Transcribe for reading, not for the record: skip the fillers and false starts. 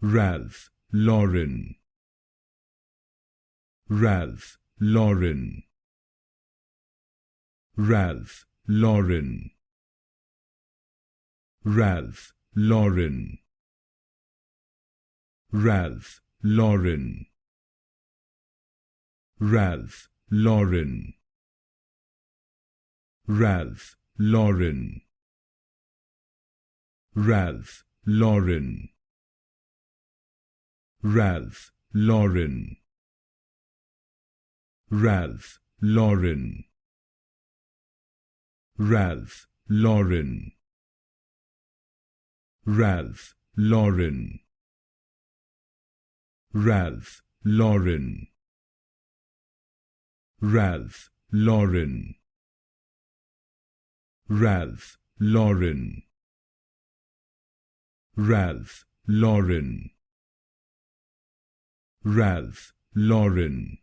Ralph Lauren, Ralph Lauren, Ralph Lauren, Ralph Lauren, Ralph Lauren, Ralph Lauren, Ralph Lauren, Ralph Lauren, Ralph Lauren, Ralph Lauren, Ralph Lauren, Ralph Lauren, Ralph Lauren, Ralph Lauren, Ralph Lauren, Ralph Lauren, Ralph Lauren,